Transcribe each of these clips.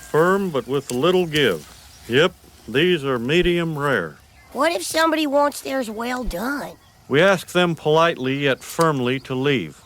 firm but with little give. Yep, these are medium rare. What if somebody wants theirs well done? We ask them politely yet firmly to leave.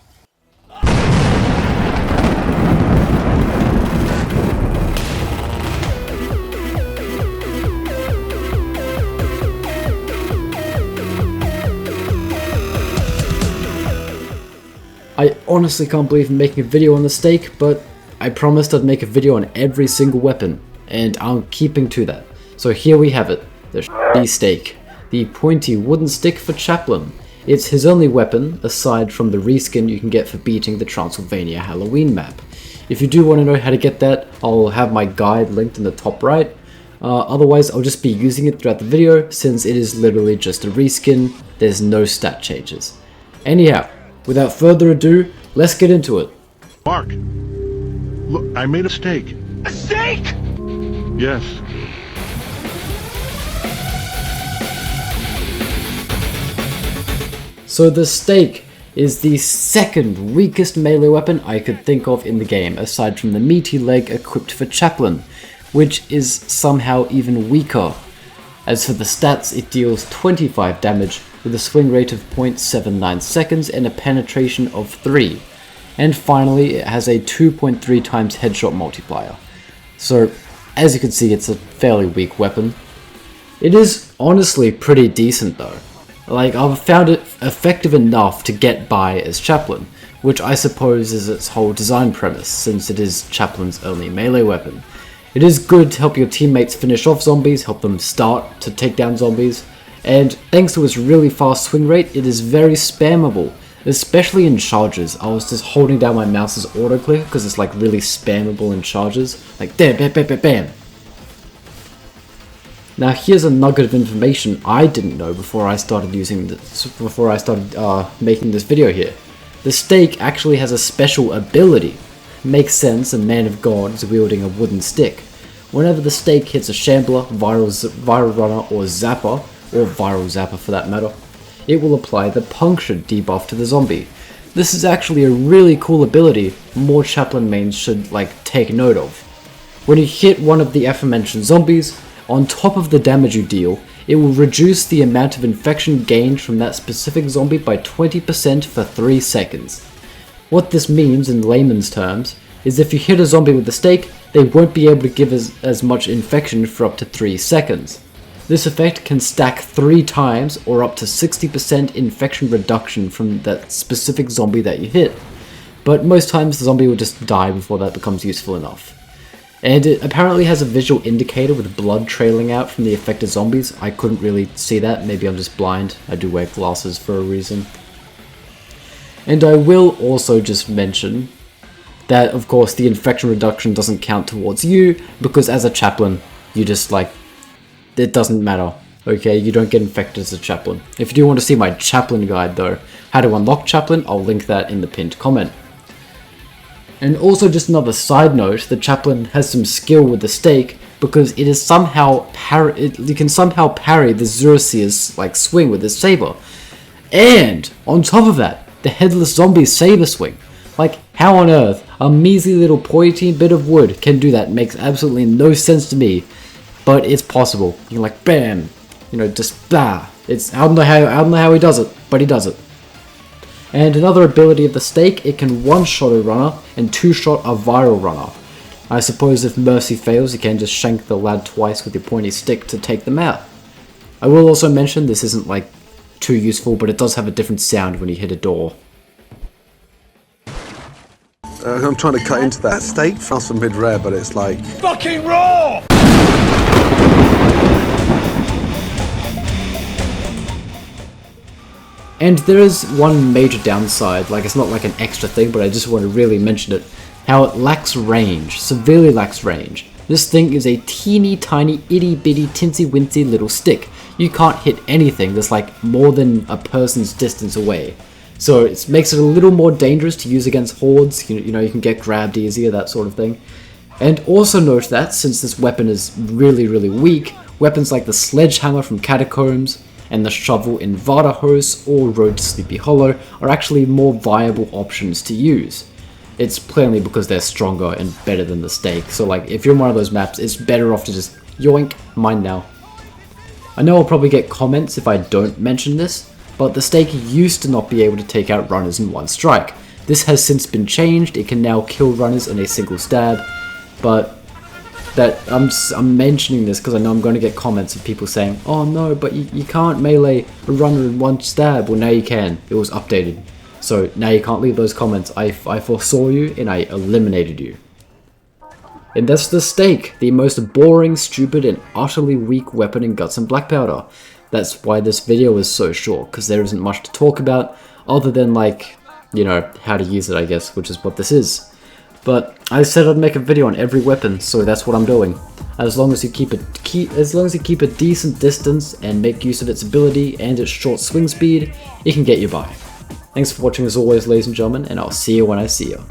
I honestly can't believe I'm making a video on the steak, but I promised I'd make a video on every single weapon, and I'm keeping to that. So here we have it, the shitty steak, the pointy wooden stick for Chaplin. It's his only weapon, aside from the reskin you can get for beating the Transylvania Halloween map. If you do want to know how to get that, I'll have my guide linked in the top right. Otherwise, I'll just be using it throughout the video, since it is literally just a reskin, there's no stat changes. Anyhow, without further ado, let's get into it. Mark, look, I made a steak. A steak?! Yes. So the steak is the second weakest melee weapon I could think of in the game, aside from the meaty leg equipped for Chaplin, which is somehow even weaker. As for the stats, it deals 25 damage with a swing rate of 0.79 seconds and a penetration of 3. And finally, it has a 2.3 times headshot multiplier. So, as you can see, it's a fairly weak weapon. It is honestly pretty decent though. Like, I've found it effective enough to get by as Chaplin, which I suppose is its whole design premise, since it is Chaplin's only melee weapon. It is good to help your teammates finish off zombies, help them start to take down zombies, and thanks to its really fast swing rate, it is very spammable, especially in charges. I was just holding down my mouse's auto clicker because it's like really spammable in charges, like bam, bam, bam, bam, bam. Now here's a nugget of information I didn't know before I started making this video here. The steak actually has a special ability. Makes sense, a man of God is wielding a wooden stick. Whenever the steak hits a shambler, viral runner, or zapper, or viral zapper for that matter, it will apply the Punctured Debuff to the zombie. This is actually a really cool ability more Chaplin mains should take note of. When you hit one of the aforementioned zombies, on top of the damage you deal, it will reduce the amount of infection gained from that specific zombie by 20% for 3 seconds. What this means in layman's terms is if you hit a zombie with the steak, they won't be able to give as much infection for up to 3 seconds. This effect can stack 3 times or up to 60% infection reduction from that specific zombie that you hit. But most times the zombie will just die before that becomes useful enough. And it apparently has a visual indicator with blood trailing out from the affected zombies. I couldn't really see that, maybe I'm just blind. I do wear glasses for a reason. And I will also just mention that, of course, the infection reduction doesn't count towards you, because as a Chaplin, you just it doesn't matter, okay? You don't get infected as a Chaplin. If you do want to see my Chaplin guide though, how to unlock Chaplin, I'll link that in the pinned comment. And also just another side note, the Chaplin has some skill with the steak, because it is somehow you can somehow parry the Zerosier's swing with his saber. And on top of that, the headless zombie's saber swing. How on earth a measly little pointy bit of wood can do that makes absolutely no sense to me, but it's possible. You're bam, just blah. I don't know how he does it, but he does it. And another ability of the steak, it can one-shot a runner and 2-shot a viral runner. I suppose if mercy fails, you can just shank the lad twice with your pointy stick to take them out. I will also mention this isn't too useful, but it does have a different sound when you hit a door. I'm trying to cut into that steak. Fast and mid-rare, but it's Fucking raw! And there is one major downside, it's not an extra thing, but I just want to really mention it. How it lacks range, severely lacks range. This thing is a teeny tiny itty bitty tinsy wincy little stick. You can't hit anything that's more than a person's distance away. So it makes it a little more dangerous to use against hordes, you can get grabbed easier, that sort of thing. And also note that, since this weapon is really, really weak, weapons like the sledgehammer from Catacombs, and the shovel in Vardahost or Road to Sleepy Hollow are actually more viable options to use. it's plainly because they're stronger and better than the steak. So like, if you're on one of those maps, it's better off to just yoink, mine now. I know I'll probably get comments if I don't mention this, but the steak used to not be able to take out runners in one strike. This has since been changed. It can now kill runners in a single stab, but that I'm mentioning this because I know I'm going to get comments of people saying, oh no, but you can't melee a runner in one stab. Well, now you can. It was updated. So now you can't leave those comments. I foresaw you and I eliminated you. And that's the steak, the most boring, stupid, and utterly weak weapon in Guts and Blackpowder. That's why this video is so short, because there isn't much to talk about other than, like, you know, how to use it, I guess, which is what this is. But I said I'd make a video on every weapon, so that's what I'm doing. As long as you keep a decent distance and make use of its ability and its short swing speed, it can get you by. Thanks for watching as always, ladies and gentlemen, and I'll see you when I see you.